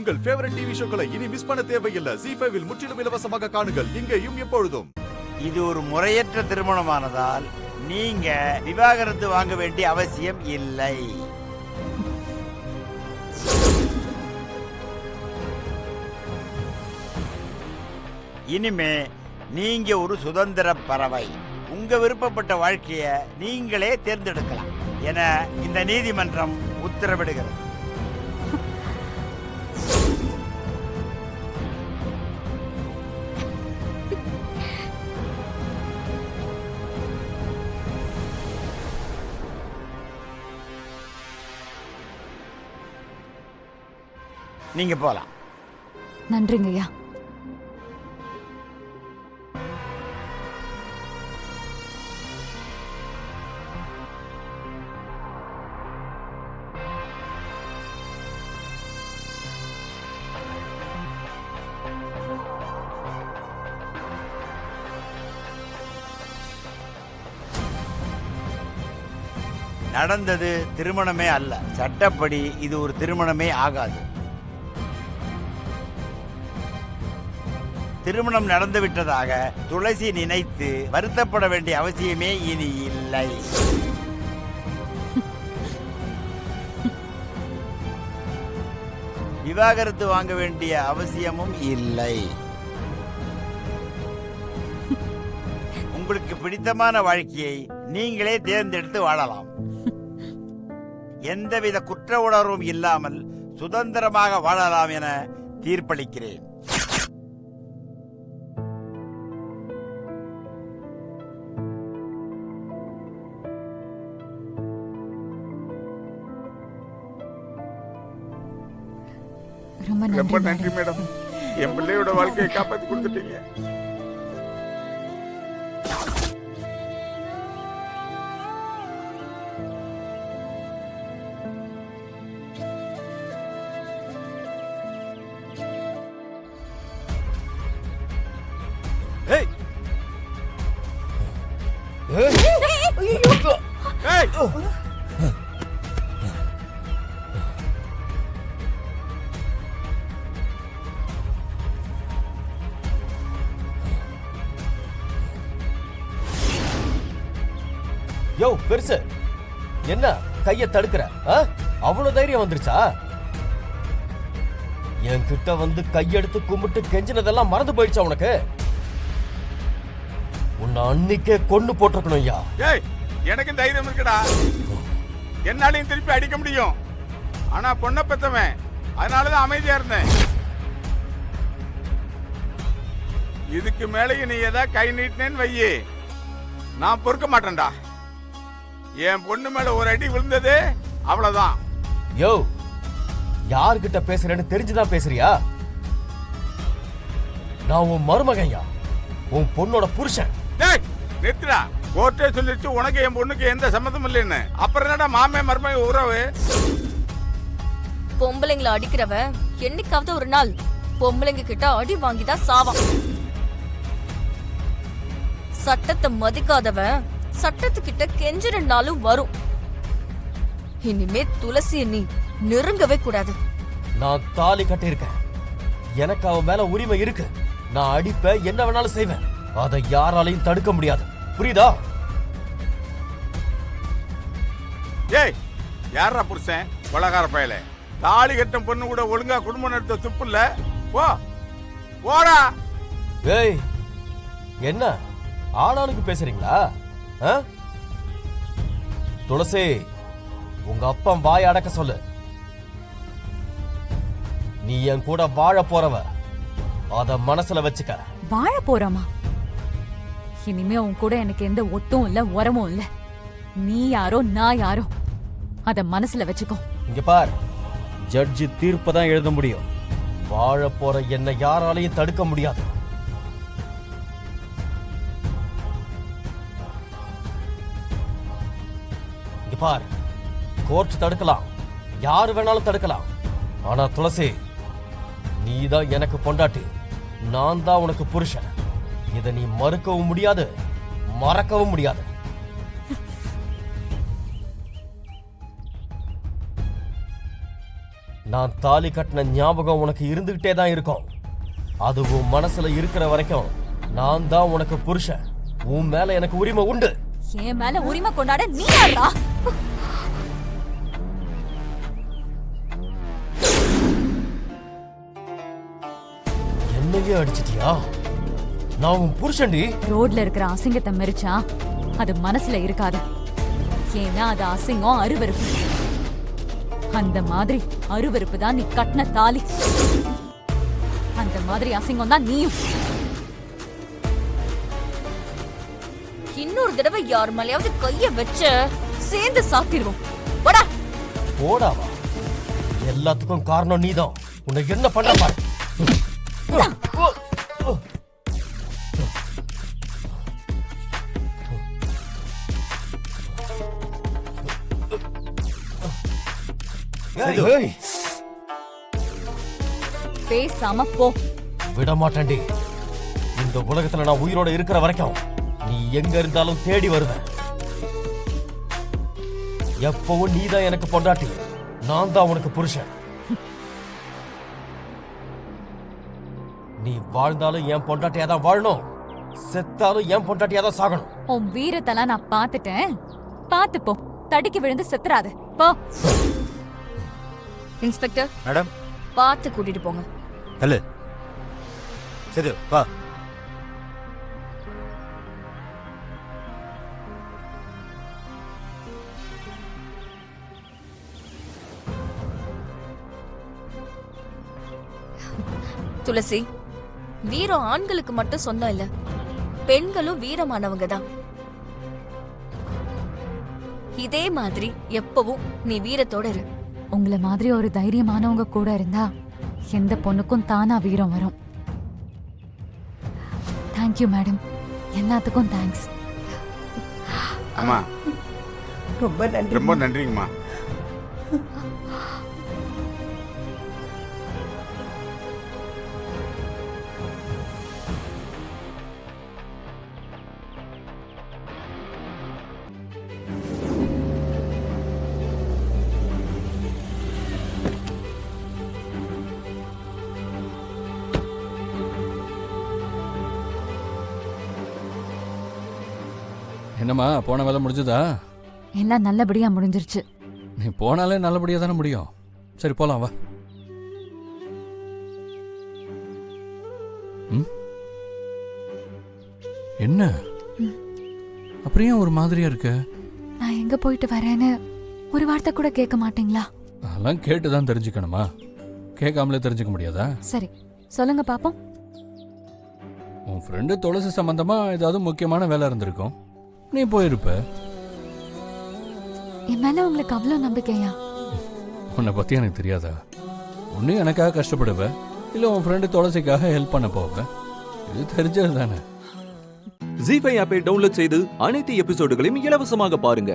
உங்கள் favourite TV ஷோக்களை இனி miss பண்ண தேவையில்லை. ZEE5 இல் முற்றிலும் இலவசமாக காணுங்கள். இங்கேயும் எப்பொழுதும். இது ஒரு முறையற்ற திருமணமானதால் நீங்க விவாகரத்து வாங்க வேண்டிய அவசியம் இல்லை. இனிமே நீங்க ஒரு சுதந்திர பறவை. உங்க விருப்பப்பட்ட வாழ்க்கைய நீங்களே தேர்ந்தெடுக்கலாம் என இந்த நீதிமன்றம் உத்தரவிடுகிறது. நீங்க போலாம். நன்றிங்கய்யா. நடந்தது திருமணமே அல்ல. சட்டப்படி இது ஒரு திருமணமே ஆகாது. திருமணம் நடந்துவிட்டதாக துளசி நினைத்து வருத்தப்பட வேண்டிய அவசியமே இனி இல்லை. விவாகரத்து வாங்க வேண்டிய அவசியமும் இல்லை. உங்களுக்கு பிடித்தமான வாழ்க்கையை நீங்களே தேர்ந்தெடுத்து வாழலாம். எந்தவித குற்ற உணர்வும் இல்லாமல் சுதந்திரமாக வாழலாம் என தீர்ப்பளிக்கிறேன். ரொம்ப நன்றி மேடம். என் பிள்ளையோட வாழ்க்கையை காப்பாத்தி கொடுத்துட்டீங்க. யோ பெருசு, என்ன கைய தடுக்கிற? அவ்வளவு தைரியம் வந்துருச்சா? என் கிட்ட வந்து கையெடுத்து கும்பிட்டு கெஞ்சினதெல்லாம் மறந்து போயிடுச்சா உனக்கு? உன்னை அன்னைக்கே கொண்டு போட்டிருக்கணும். ஐயா, எனக்கு தைரியம் இருக்குடா. என்னாலையும் திருப்பி அடிக்க முடியும். ஆனா பொண்ணை பெத்தவன், அதனாலதான் அமைதியா இருந்தேன். இதுக்கு மேலேயும் நீ ஏதாவது கை நீட்டினேன்னு வையே, நான் பொறுக்க மாட்டேன்டா. என் பொண்ணு மேல ஒரு அடி விழுந்தது அவ்வளவுதான். யோ, யார்கிட்ட பேசுறேன்னு தெரிஞ்சுதான் பேசுறியா? நான் உன் மருமகையா, உன் பொண்ணோட புருஷன். நிறுத்துடா. கோர்ட்டே சொல்லிச்சு உனக்கு என் பொண்ணுக்கு எந்த சம்மதம் இல்லைன்னு. அப்புறம் என்னடா மாமே மருமக உறவு? பொம்பளைங்களை அடிக்கிறவ என்னைக்காவது ஒரு நாள் பொம்பளைங்க கிட்ட அடி வாங்கிதான் சாவான். சட்டத்தை மதிக்காதவன் சட்டத்துக்கிட்ட கெஞ்சினாலும் வரும். இனிமே துளசியை நீ நெருங்கவே கூடாது. நான் தாலி கட்டியிருக்கேன். எனக்கு அவன் மேல உரிமை இருக்கு. நான் அடிப்பேன், என்ன வேணாலும் செய்வேன். அதை யாராலையும் தடுக்க முடியாது. புரியுதா? ஏய், யாரா புருஷன்? கொலகார பயலே. தாலி கட்டும் பொண்ணு கூட ஒழுங்கா குடும்பம் நடத்த துப்பு இல்ல. போ போடா. ஏய், என்ன ஆளாளுக்கு பேசுறீங்களா? துளசி, உங்க அப்பா வாய் அடக்க சொல்லு. நீ என் கூட வாழ போறவ, அத மனசுல வச்சுக்க. வாழ போறமா? இனிமே உன் கூட எனக்கு எந்த ஒட்டும் இல்ல, உரமும் இல்ல. நீ யாரோ நான் யாரோ, அத மனசுல வச்சுக்கோ. இங்க பார், ஜட்ஜி தீர்ப்பதான் எழுத முடியும். வாழ போற என்னை யாராலையும் தடுக்க முடியாது. இங்க பார், கோர்ட் தடுக்கலாம், யாரு வேணாலும் தடுக்கலாம். ஆனா துளசி, நீதான் எனக்கு பொண்டாட்டி, நான் தான் உனக்கு புருஷன். இதை நீ மறுக்கவும் முடியாது, மறக்கவும் முடியாது. நான் தாலி கட்டின ஞாபகம் உனக்கு இருந்துகிட்டே தான் இருக்கும். அதுவும் மனசுல இருக்கிற வரைக்கும் நான் தான் உனக்கு புருஷன். உன் மேல எனக்கு உரிமை உண்டு. என் மேல உரிமை கொண்டாட நீ யாரா? என்னையே அடிச்சிட்டியா? நான் உன் புருஷன்டி. ரோட்ல இருக்கிற அசிங்கத்தை மெரிச்சா அது மனசுல இருக்காது. ஏன்னா அது அசிங்கம், அருவருப்பு. அந்த மாதிரி அருவருப்பு தான் நீ கட்டின தாலி. அந்த மாதிரி அசிங்கம் தான் நீயும். இன்னொரு தடவை யார் மேலயாவது கைய வச்ச சேர்ந்து சாத்திடுவோம். போடா. போடாவா? எல்லாத்துக்கும் காரணம் நீதான். உன்னை என்ன பண்ண பாரு. பேசாம போ. விட மாட்டேன்டி. இந்த உலகத்துல நான் உயிரோட இருக்கிற வரைக்கும் நீ எங்க இருந்தாலும் தேடி வருவேன். எப்பவும் நீதான் எனக்கு பொண்டாட்டி, நான் தான் உனக்கு புருஷன். நீ வாழ்ந்தாலும் என் பொண்டாட்டியா தான் வாழணும், செத்தாலும் என் பொண்டாட்டியா தான் சாகணும். உன் வீரத்தெல்லாம் நான் பாத்துட்டேன். பாத்து போ. தடிக்கு விழுந்து செத்துறாது. போ. இன்ஸ்பெக்டர் மேடம், பார்த்து கூட்டிட்டு போங்க. ஹலோ. சரி வா. துளசி, வீரம் ஆண்களுக்கு மட்டும் சொந்தம் இல்ல, பெண்களும் வீரமானவங்க தான். இதே மாதிரி எப்பவும் நீ வீரத்தோட இரு. உங்களை மாதிரி ஒரு தைரியமானவங்க கூட இருந்தா எந்த பொண்ணுக்கும் தானா வீரம் வரும். Thank you madam. எல்லாத்துக்கும் தேங்க்ஸ். அம்மா ரொம்ப நன்றி. ரொம்ப நன்றிங்கம்மா. என்னம்மா, போன வேலை முடிஞ்சதா? எல்லாம் நல்லபடியா முடிஞ்சிருச்சு. நீ போனாலே நல்லபடியா தானே முடியும். சரி போலாம் வா. என்ன அப்புறம் ஏன் ஒரு மாதிரியா இருக்க? நான் எங்க போயிட்டு வரேன்னு ஒரு வார்த்தை கூட கேட்க மாட்டீங்களா? அதெல்லாம் கேட்டுதான் தெரிஞ்சுக்கணுமா? கேட்காமலே தெரிஞ்சுக்க முடியாதா? சரி சொல்லுங்க பாப்போம். உன் ஃப்ரெண்டு துளசி சம்பந்தமா ஏதாவது முக்கியமான வேலை இருந்திருக்கும், நீ போயிருப்ப. என் மேல உங்களுக்கு அவ்வளவு நம்பிக்கையா? உன்னை பத்தி எனக்கு தெரியாதா? ஒன்னும் எனக்காக கஷ்டப்படுவ, இல்ல உன் ஃப்ரெண்டு துளசிக்காக ஹெல்ப் பண்ண போவ. இது தெரிஞ்சது தானே. ஜீ5 ஆப்பை டவுன்லோட் செய்து அனைத்து எபிசோடுகளையும் இலவசமாக பாருங்க.